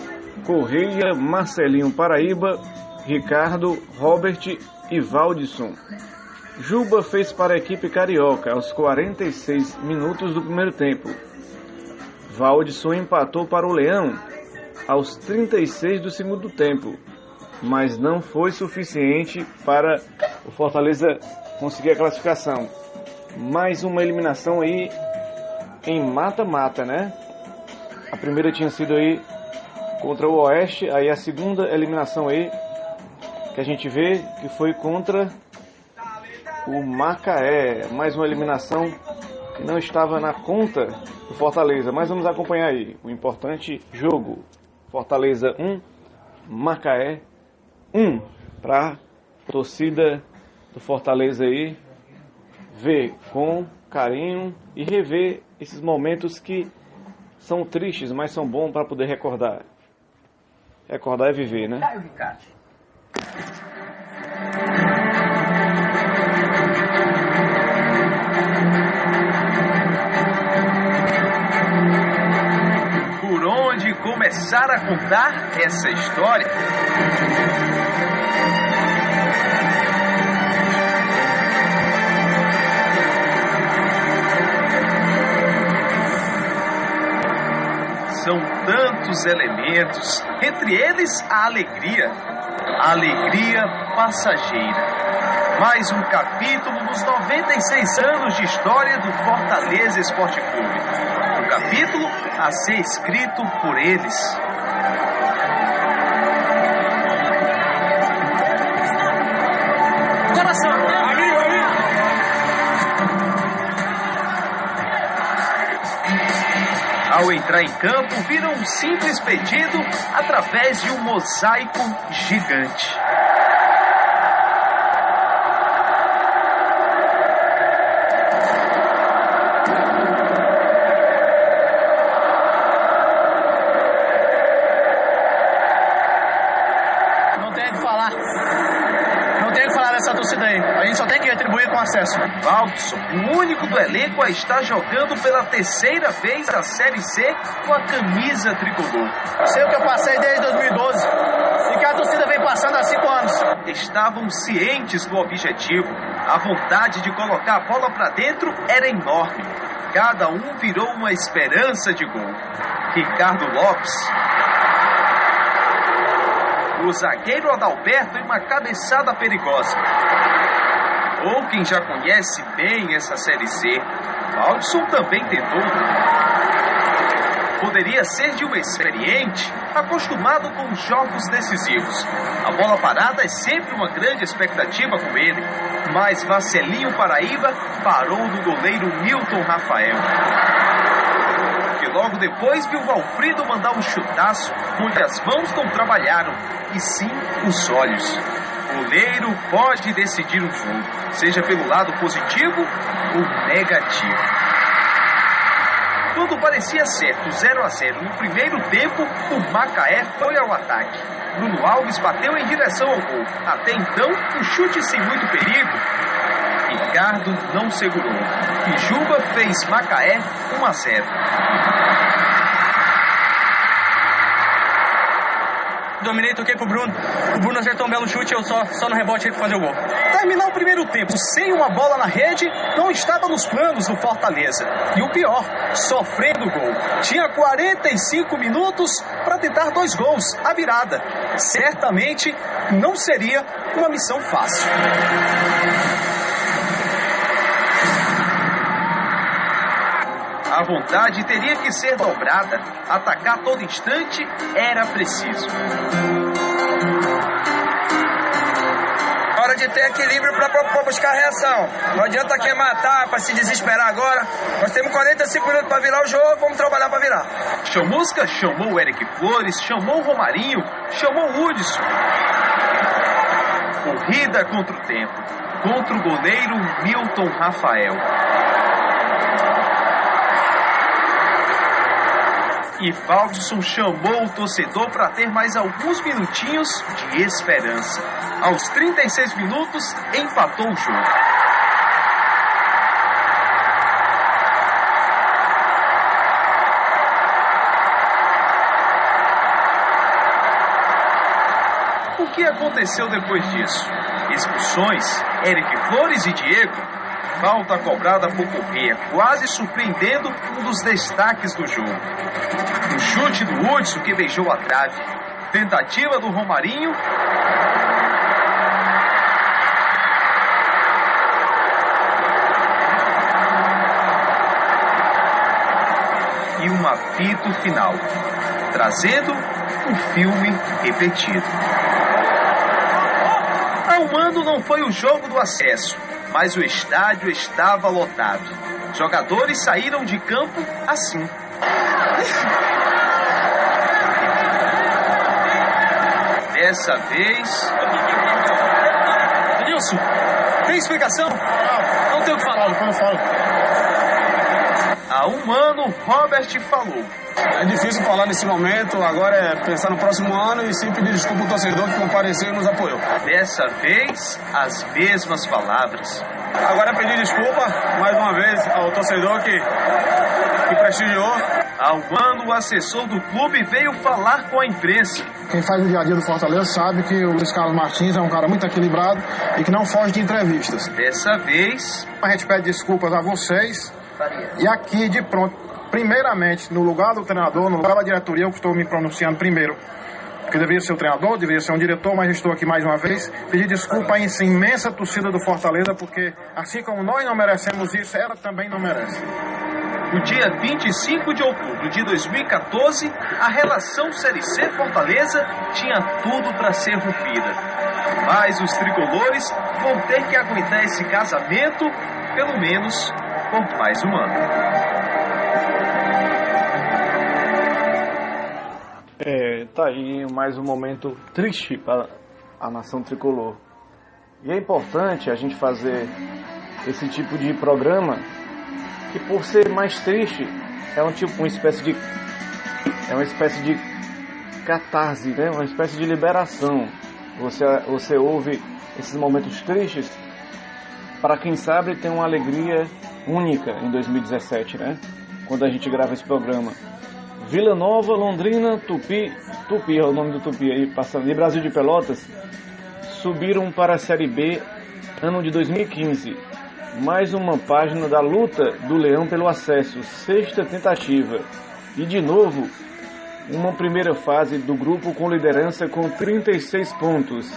Correia, Marcelinho Paraíba, Ricardo, Robert e Valdson. Juba fez para a equipe carioca aos 46 minutos do primeiro tempo. Valdson empatou para o Leão aos 36 do segundo tempo, mas não foi suficiente para o Fortaleza conseguir a classificação. Mais uma eliminação aí em mata-mata, né? A primeira tinha sido aí contra o Oeste, aí a segunda eliminação aí que a gente vê que foi contra o Macaé. Mais uma eliminação que não estava na conta do Fortaleza, mas vamos acompanhar aí o importante jogo. Fortaleza 1, Macaé 1, para a torcida do Fortaleza aí ver com carinho e rever esses momentos que são tristes, mas são bons para poder recordar. Recordar é viver, né? Caio Ricardo. Por onde começar a contar essa história? São tantos elementos, entre eles a alegria passageira. Mais um capítulo nos 96 anos de história do Fortaleza Esporte Clube. Um capítulo a ser escrito por eles. Coração, amigo. Ao entrar em campo, viram um simples pedido através de um mosaico gigante. Não tem o que falar. Não tem o que falar dessa torcida aí. A gente só tem que retribuir com acesso. Valdson, o único do elenco a estar jogando pela terceira vez a Série C com a camisa tricolor. Sei o que eu passei desde 2012 e que a torcida vem passando há 5 anos. Estavam cientes do objetivo. A vontade de colocar a bola para dentro era enorme. Cada um virou uma esperança de gol. Ricardo Lopes, o zagueiro Adalberto em uma cabeçada perigosa. Ou quem já conhece bem essa Série C, Valdson também tentou. Poderia ser de um experiente, acostumado com jogos decisivos. A bola parada é sempre uma grande expectativa com ele, mas Marcelinho Paraíba parou no goleiro Milton Rafael. E logo depois viu Valfrido mandar um chutaço, onde as mãos não trabalharam, e sim os olhos. O goleiro pode decidir um jogo, seja pelo lado positivo ou negativo. Quando parecia certo 0-0 no primeiro tempo, o Macaé foi ao ataque. Bruno Alves bateu em direção ao gol. Até então, um chute sem muito perigo. Ricardo não segurou. E Juba fez Macaé 1-0. Dominei, toquei pro Bruno. O Bruno acertou um belo chute, eu só no rebote ele fazer o gol. Terminar o primeiro tempo sem uma bola na rede não estava nos planos do Fortaleza. E o pior, sofrendo gol. Tinha 45 minutos para tentar 2 gols, a virada. Certamente não seria uma missão fácil. A vontade teria que ser dobrada. Atacar a todo instante era preciso. Hora de ter equilíbrio para buscar a reação. Não adianta quem matar para se desesperar agora. Nós temos 45 minutos para virar o jogo, vamos trabalhar para virar. Chamusca chamou o Eric Flores, chamou o Romarinho, chamou o Hudson. Corrida contra o tempo, contra o goleiro Milton Rafael. E Valdson chamou o torcedor para ter mais alguns minutinhos de esperança. Aos 36 minutos, empatou o jogo. O que aconteceu depois disso? Expulsões, Eric Flores e Diego. Falta cobrada por Corrêa, quase surpreendendo um dos destaques do jogo. O chute do Hudson que beijou a trave. Tentativa do Romarinho. E um apito final, trazendo um filme repetido. Há um ano não foi o jogo do acesso, mas o estádio estava lotado. Jogadores saíram de campo assim. Dessa vez... Nilson, tem explicação? Não tem o que falar, não falo. Há um ano, Robert falou. É difícil falar nesse momento, agora é pensar no próximo ano e sempre pedir desculpa ao torcedor que compareceu e nos apoiou. Dessa vez, as mesmas palavras. Agora é pedir desculpa, mais uma vez, ao torcedor que prestigiou. Há um ano, o assessor do clube veio falar com a imprensa. Quem faz o dia a dia do Fortaleza sabe que o Luiz Carlos Martins é um cara muito equilibrado e que não foge de entrevistas. Dessa vez... A gente pede desculpas a vocês e aqui de pronto, primeiramente, no lugar do treinador, no lugar da diretoria, eu estou me pronunciando primeiro. Porque deveria ser o treinador, deveria ser um diretor, mas estou aqui mais uma vez. Pedir desculpa a essa imensa torcida do Fortaleza, porque assim como nós não merecemos isso, ela também não merece. No dia 25 de outubro de 2014, a relação Série C Fortaleza tinha tudo para ser rompida. Mas os tricolores vão ter que aguentar esse casamento, pelo menos por mais um ano. Tá aí mais um momento triste para a nação tricolor. E é importante a gente fazer esse tipo de programa, que por ser mais triste, é uma espécie de catarse, né? Uma espécie de liberação. Você ouve esses momentos tristes para quem sabe ter uma alegria única em 2017, né? Quando a gente grava esse programa. Vila Nova, Londrina, Tupi é o nome do Tupi aí, passando, e Brasil de Pelotas, subiram para a Série B ano de 2015. Mais uma página da luta do Leão pelo acesso, sexta tentativa. E de novo, uma primeira fase do grupo com liderança com 36 pontos.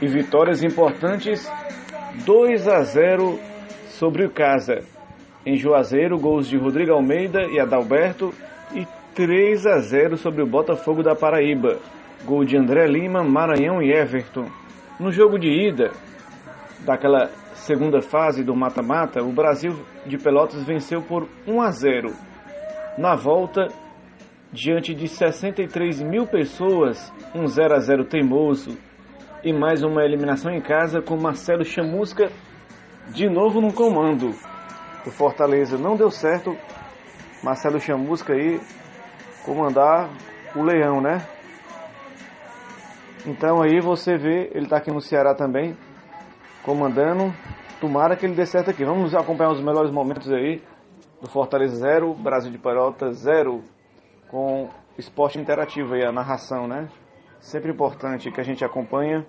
E vitórias importantes, 2-0 sobre o Casa. Em Juazeiro, gols de Rodrigo Almeida e Adalberto, e 3-0 sobre o Botafogo da Paraíba. Gol de André Lima, Maranhão e Everton. No jogo de ida daquela segunda fase do mata-mata, o Brasil de Pelotas venceu por 1-0. Na volta, diante de 63 mil pessoas, um 0-0 teimoso. E mais uma eliminação em casa com Marcelo Chamusca de novo no comando. O Fortaleza não deu certo. Marcelo Chamusca aí comandar o Leão, né? Então aí você vê, ele tá aqui no Ceará também, comandando. Tomara que ele dê certo aqui. Vamos acompanhar os melhores momentos aí do Fortaleza 0, Brasil de Pelotas 0, com esporte interativo aí, a narração, né? Sempre importante que a gente acompanha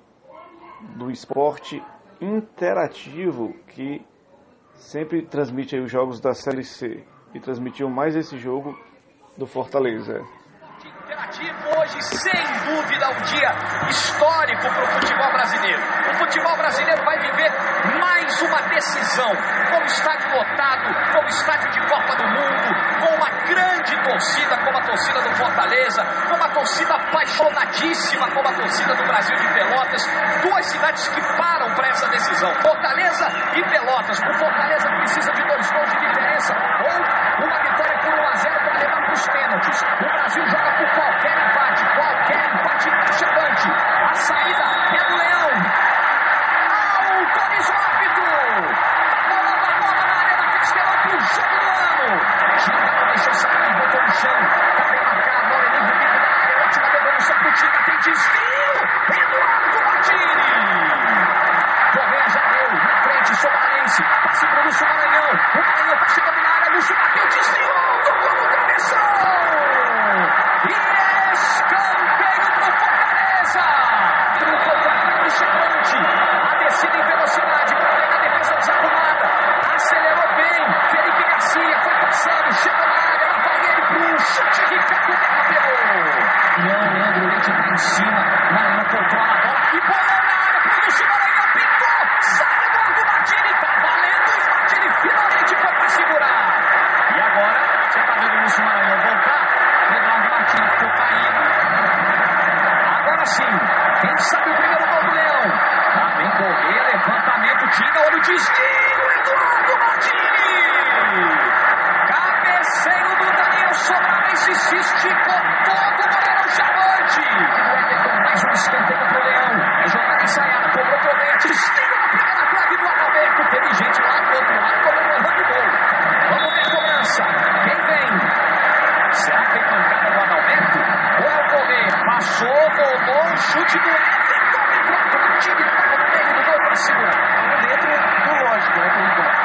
do esporte interativo, que sempre transmite aí os jogos da Série C. E transmitiu mais esse jogo do Fortaleza. Interativo hoje, sem dúvida, um dia histórico para o futebol brasileiro. O futebol brasileiro vai viver mais uma decisão, com o estádio lotado, com o estádio de Copa do Mundo, com uma grande torcida como a torcida do Fortaleza, com uma torcida apaixonadíssima como a torcida do Brasil de Pelotas. Duas cidades que param para essa decisão, Fortaleza e Pelotas. O Fortaleza precisa de 2 gols de diferença ou uma vitória por 1-0 para levar para os pênaltis. O Brasil joga por qualquer empate chegante. A saída é do Leão. Autoriza o árbitro. Bola na arena Castelão para o jogo do ano. Gigado deixou sair, botou no chão. Tá bem marcado, bola livre, bico da área. Ótima devolução pro Tica, tem desvio. Eduardo Martini. Correia já deu, na frente, Somarense. Passe pro Lúcio Maranhão. O Maranhão tá chegando na área, Lúcio bateu, desviou. Tocou no travessão. E escanteio pro Fortaleza. No chegante. A Correia, levantamento, Tinga, olha o desvio, Eduardo Martini! Cabeceio do Daniel Sobralense, se esticou todo o goleiro Chavante. O Everton, mais um escanteio pro Leão. É jogada ensaiada, cobrou Correia, desvio na primeira trave do Adalberto. Teve gente lá do outro lado, comemorando o gol. Vamos ver a cobrança. Quem vem? Será que tem pancada do Adalberto? Ou é o Correia? Passou, rolou, um chute do Everton. Eduardo Martini estava no meio do gol para segurar. Dentro do lógico, né, por enquanto.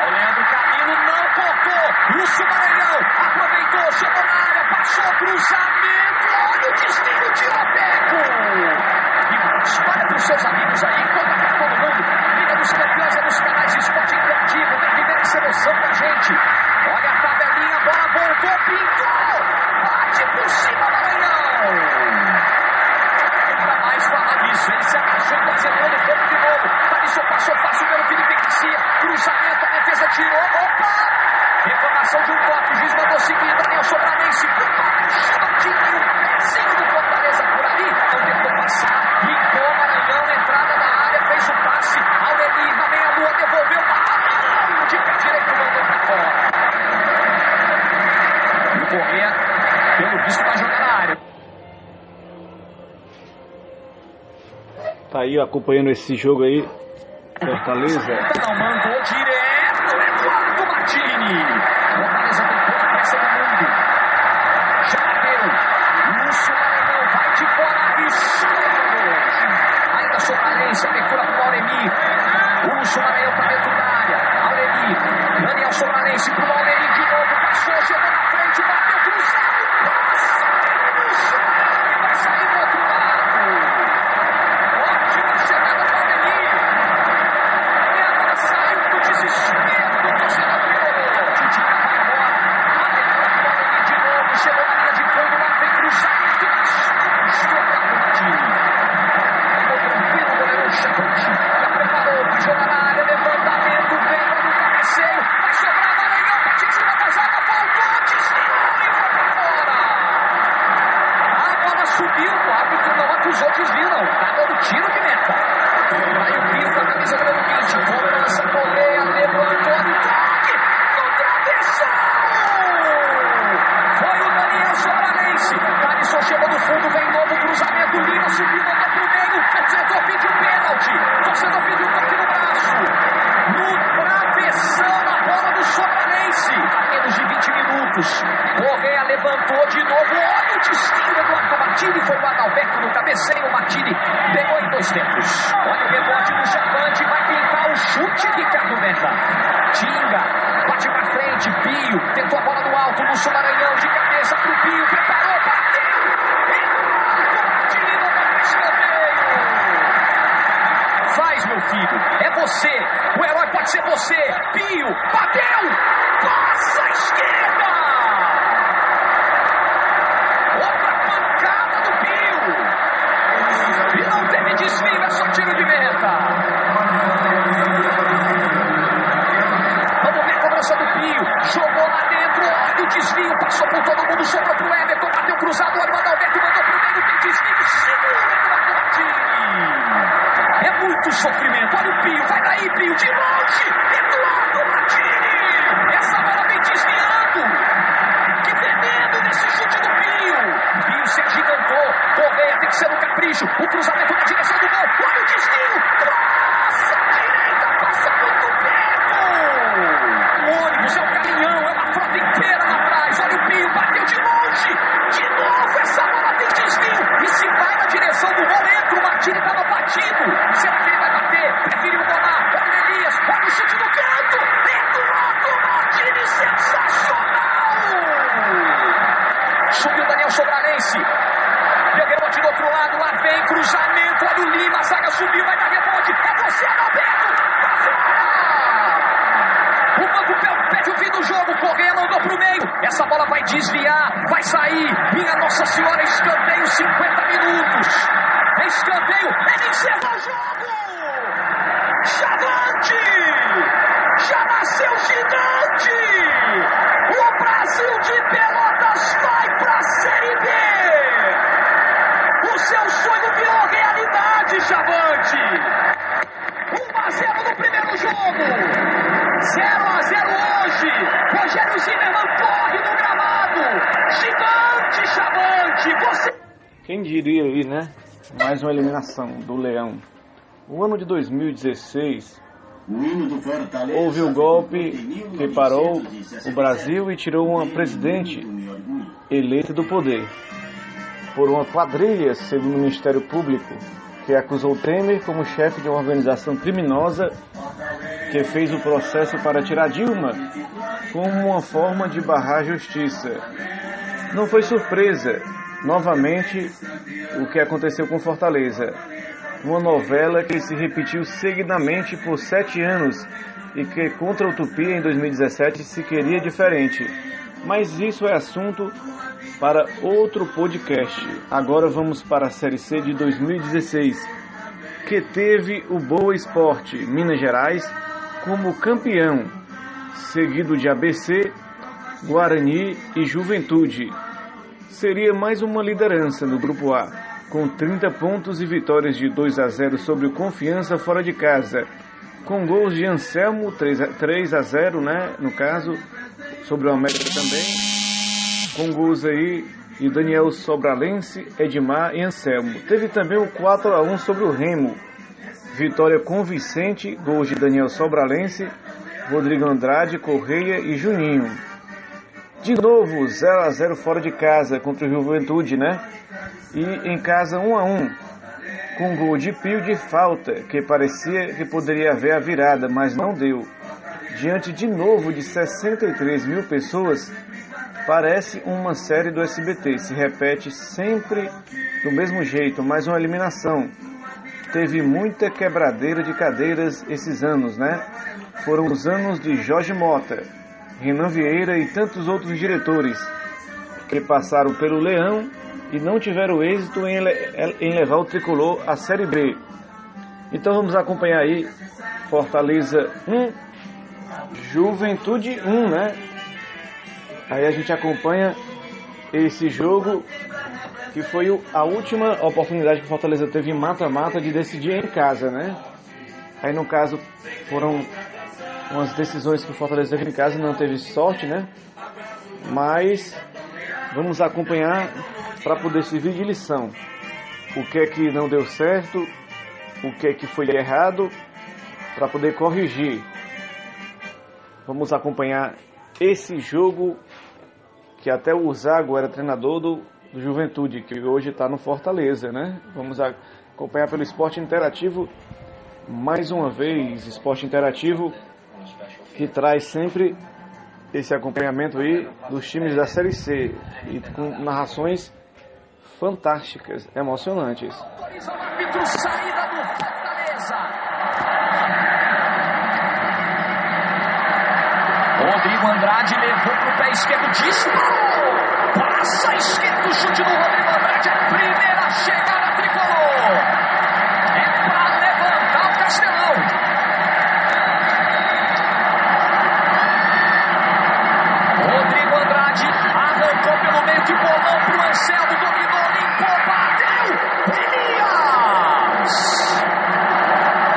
O Leandro Camilo não cortou. Lúcio Maranhão aproveitou, chegou na área, passou, cruzamento. Olha o desvio de Opeco. E espalha para os seus amigos aí, conta para todo mundo. Liga dos Campeões é nos canais de esporte interativo. Vem viver essa emoção com a gente. Olha a tabelinha, a bola voltou, pintou. Bate por cima, Maranhão. Pra mais falar disso, ele se agachou, quase entrou no campo de novo. Thalisson passou fácil pelo Felipe Garcia. Cruzamento, a defesa tirou. Opa! Reclamação de um toque, o juiz mandou seguir. Daniel Sobralense, Martini, pezinho do Fortaleza por ali. Não tentou passar, limpou Maranhão, entrada da área, fez o passe. Aureli, na meia-lua, devolveu Maranhão. De pé direito, mandou pra fora. E o Correia, pelo visto, vai jogar na área. Tá aí acompanhando esse jogo aí, Fortaleza. Não mandou direto, Eduardo Martini. Fortaleza tem toda a pressa do mundo. Já bateu. Lúcio Maranhão vai de fora, arriscou. Ainda Sobralense, abertura pro Aureli. O Lúcio Maranhão pra dentro da área. Aureli, Daniel Sobralense pro Aureli de novo. Passou, chegou na frente, bateu cruzado. Passa, Lúcio Maranhão vai sair do outro lado. Ótima chegada do Aureli. E agora saiu pro desespero do torcedor tricolor. Titica vai embora. A leitura do Aureli de novo. Chegou na linha de fundo, lá vem cruzamento. Eduardo Martini. Ficou tranquilo o goleiro Chavante. Já preparou, vai jogar na área. Levantamento, vem no cabeceio. Vai sobrar Maranhão, bate em cima da zaga. Faltou, desviou e foi pra fora. A bola subiu, o árbitro não acusou desvio, não. Tá dando tiro de meta. Aí o Pio com a camisa número 20. Cobrança, Correia, levantou no toque. No travessão. Foi o Daniel Sobralense. Thalisson chegou no fundo, vem novo cruzamento. Lima subiu, mandou pro meio. Torcedor pediu pênalti. Torcedor pediu toque no braço. No travessão, na bola do Sobralense. A menos de 20 minutos. Correia levantou de novo. Olha o destino do Eduardo Martini. Foi o Adalberto no cabeceio. O Martini pegou em 2 tempos. Olha o rebote do Chavante. Vai pintar o chute de Ricardo Meta. Tinga. Bate pra frente. Pio. Tentou a bola no alto. Lúcio Maranhão de cabeça pro Pio. Preparou. Bateu. Eduardo Martini no gol, escanteio. Faz, meu filho. É você. O herói pode ser você. Pio. Bateu. Passa a esquerda. Outra pancada do Pio. E não teve desvio, é só tiro de meta. Vamos ver a cobrança do Pio. Jogou lá dentro, olha o desvio. Passou por todo mundo, sobrou pro Everton. Bateu cruzado, olha o Adalberto, mandou pro meio. Tem desvio, segura Eduardo Martini. É muito sofrimento, olha o Pio. Vai daí, Pio, de longe. Eduardo Martini. Essa bola vem desviando. Que veneno nesse chute do Pio. Pio se agigantou. Correia tem que ser no capricho. O cruzamento na direção do gol. Olha o desvio. Passa a direita, passa muito perto. O ônibus é um caminhão, é uma frota inteira lá atrás. Olha o Pio, bateu de longe. De novo, essa bola tem desvio. E se vai na direção do gol, entra. O Martini estava batido. Será que ele vai bater? Preferiu bolar. Olha o Elias. Olha o chute no canto. Eduardo Martini, sensacional. Subiu Daniel Sobralense. Deu rebote do outro lado. Lá vem cruzamento. Olha o Lima. A zaga subiu. Vai dar rebote. É você, Adalberto. Tá fora. O banco pede o fim do jogo. Correia mandou pro meio. Essa bola vai desviar. Vai sair. Minha Nossa Senhora, escanteio. 50 minutos. É escanteio. Ele encerrou o jogo. Chavante. Já nasceu gigante. O Brasil de Pelotas vai pra Série B. O seu sonho virou realidade, Chavante. Quem diria aí, né? Mais uma eliminação do Leão. O ano de 2016 houve um golpe que parou o Brasil e tirou uma presidente eleita do poder por uma quadrilha, segundo o Ministério Público, que acusou Temer como chefe de uma organização criminosa que fez o processo para tirar Dilma como uma forma de barrar a justiça. Não foi surpresa, novamente, o que aconteceu com Fortaleza. Uma novela que se repetiu seguidamente por 7 anos e que contra a Utopia em 2017 se queria diferente. Mas isso é assunto para outro podcast. Agora vamos para a Série C de 2016, que teve o Boa Esporte Minas Gerais como campeão, seguido de ABC, Guarani e Juventude. Seria mais uma liderança no Grupo A, com 30 pontos e vitórias de 2-0 sobre o Confiança fora de casa, com gols de Anselmo, 3-0, né, no caso, sobre o América também, com gols aí de Daniel Sobralense, Edmar e Anselmo. Teve também o 4-1 sobre o Remo, vitória convincente, gols de Daniel Sobralense, Rodrigo Andrade, Correia e Juninho. De novo, 0-0 fora de casa contra o Juventude, né? E em casa 1-1, com gol de Pio de falta, que parecia que poderia haver a virada, mas não deu. Diante de novo de 63 mil pessoas, parece uma série do SBT, se repete sempre do mesmo jeito, mais uma eliminação. Teve muita quebradeira de cadeiras esses anos, né? Foram os anos de Jorge Mota, Renan Vieira e tantos outros diretores que passaram pelo Leão e não tiveram êxito em levar o tricolor à Série B. Então vamos acompanhar aí Fortaleza 1, Juventude 1, né? Aí a gente acompanha esse jogo que foi a última oportunidade que o Fortaleza teve em mata-mata de decidir em casa, né? Aí no caso foram umas decisões que o Fortaleza teve em casa e não teve sorte, né? Mas vamos acompanhar para poder servir de lição. O que é que não deu certo, o que é que foi errado, para poder corrigir. Vamos acompanhar esse jogo que até o Zago era treinador do Juventude, que hoje está no Fortaleza, né? Vamos acompanhar pelo Esporte Interativo, mais uma vez, Esporte Interativo, que traz sempre esse acompanhamento aí dos times da Série C, e com narrações fantásticas, emocionantes. Árbitro, saída do Fortaleza. Rodrigo Andrade levou para o pé esquerdo, disparou. Passa esquerdo, chute do Rodrigo Andrade, a primeira chegada tricolor. É para levantar o Castelão. Rodrigo Andrade arrancou pelo meio de bolão para o Anselmo, dominou, limpou, bateu. Elias!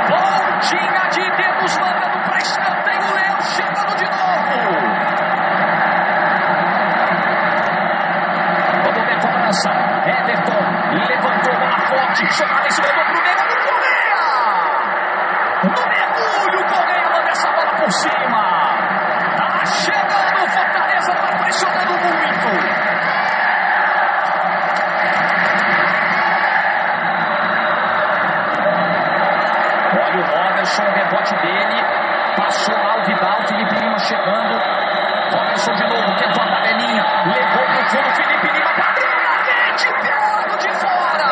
Pontinha de dedos mandando para escanteio, o Leão chegando de novo. Vamos ver a cobrança. Everton levantou, bola forte, jogada em cima do Correia. No mergulho, o Correia manda essa bola por cima. Tá chegando o Fortaleza, tá pressionando muito. Olha o Robertson, o rebote dele. Passou lá o Vidal, Felipe Lima chegando. Robertson de novo, tentou a tabelinha. Levou pro fundo, Felipe Lima bateu na rede, pelo lado de fora.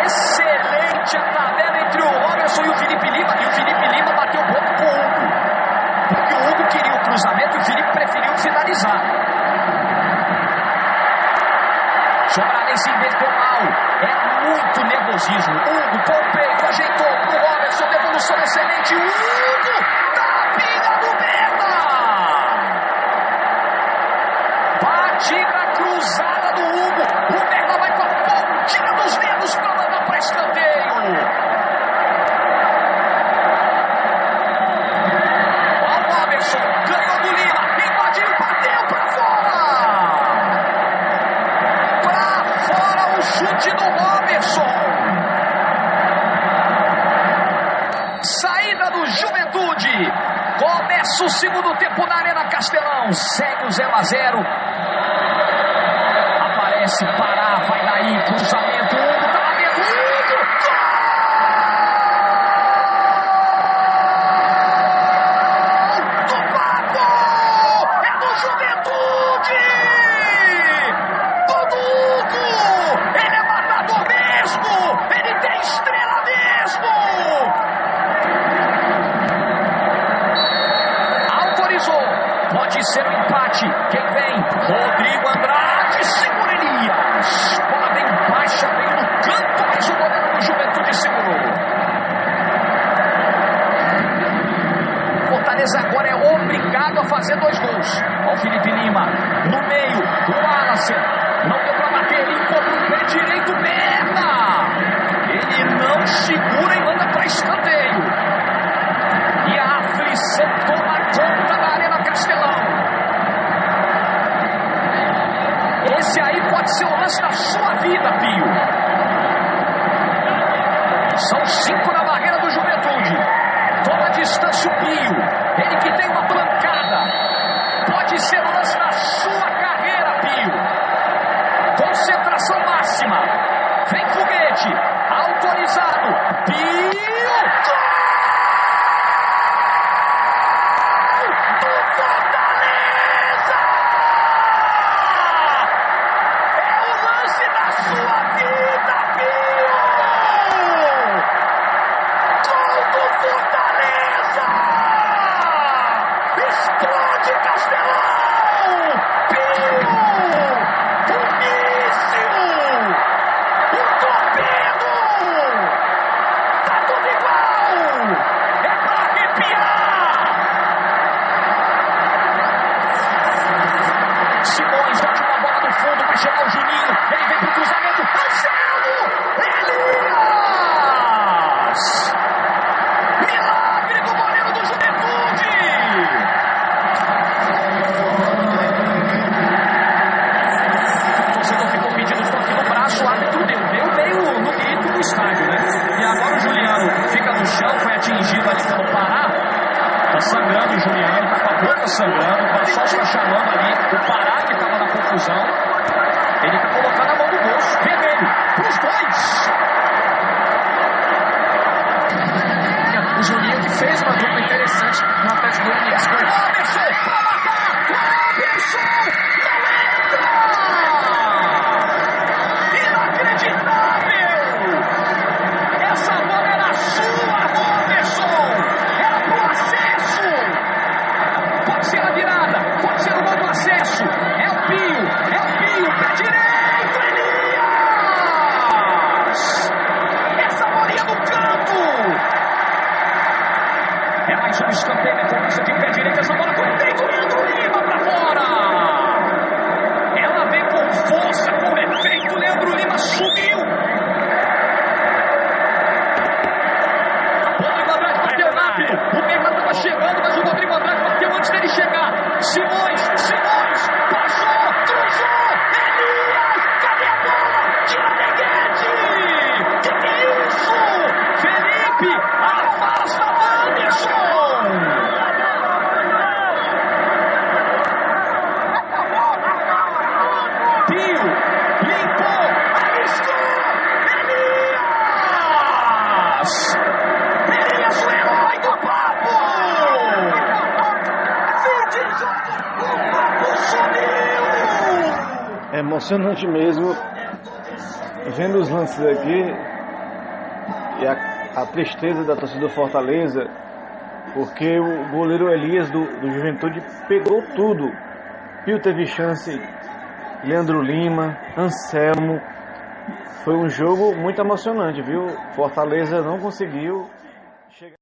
Excelente a tabela entre o Robertson e o Felipe Lima. E o Felipe Lima bateu o ponto pro Hugo. Porque o Hugo queria o cruzamento e o Felipe preferiu finalizar. Sobralense inventou mal. É muito nervosismo. Hugo com o peito, ajeitou pro Robertson, devolução excelente. Hugo, tapinha do Berna. Batida cruzada do Hugo. O Berna vai com a pontinha dos dedos para mandar para escanteio. O Robertson ganhou do Lima, invadiu, bateu para fora. Para Começa o segundo tempo na Arena Castelão. Segue o 0-0. Aparece Pará, vai daí, cruzamento, Hugo, tá lá dentro, Hugo, gol! Do Papo! É do Juventude! Gol do Hugo! Ele é matador mesmo! Ele tem estrela mesmo! Autorizou! Pode ser um empate. Quem vem? Rodrigo Andrade, segura Elias. Bola bem baixa, bem no canto, mas o goleiro do Juventude segurou. Fortaleza agora é obrigado a fazer 2 gols. Olha o Felipe Lima, no meio, o Wallace. Não deu pra bater, limpou pro pé direito, merda! Ele não segura e manda pra escanteio. E a aflição toma conta da Arena Castelão. Esse aí pode ser o lance da sua vida, Pio. São 5 na barreira do Juventude. Toma distância o Pio. Ele que tem uma pancada. Pode ser o lance da sua carreira, Pio. Concentração máxima. Vem foguete. Autorizado. Pio. Gol! Chegar o Juninho, ele vem pro cruzamento, Anselmo, Elias! Milagre do goleiro do Juventude! O torcedor ficou pedindo toque no braço, o árbitro deu meio no grito do estádio, né? E agora o Juliano fica no chão, foi atingido ali pelo Pará, tá sangrando o Juliano, tá com a boca sangrando, o Bassol está chamando ali, o Pará que tava na confusão. Ele está colocando a mão no bolso. Vermelho. Para os 2. O Juninho que fez uma dupla interessante no Atlético Goianiense. Robertson para matar. Robertson não entra. Inacreditável. Essa bola era sua, Robertson. Era pro acesso. Pode ser a virada. Pode ser o gol do acesso. É o Pio. Pé direito, Elias! Essa bolinha no canto! É mais um escanteio, é cobrança de pé direito, essa bola com o peito, Leandro Lima pra fora! Ela vem com força, com efeito, Leandro Lima subiu! Rodrigo Andrade bateu rápido, o Merda estava chegando, mas o Rodrigo Andrade bateu antes dele chegar. Simões, passou, cruzou! Cadê a bola? Tira Neguete! Que é isso? Felipe! Afasta o Anderson! Pio! Limpou! Arriscou! Elias! Elias, o herói do Papo! Fim de jogo! O Papo sumiu! É emocionante mesmo, vendo os lances aqui e a tristeza da torcida do Fortaleza, porque o goleiro Elias do Juventude pegou tudo. Pio teve chance, Leandro Lima, Anselmo. Foi um jogo muito emocionante, viu? Fortaleza não conseguiu chegar.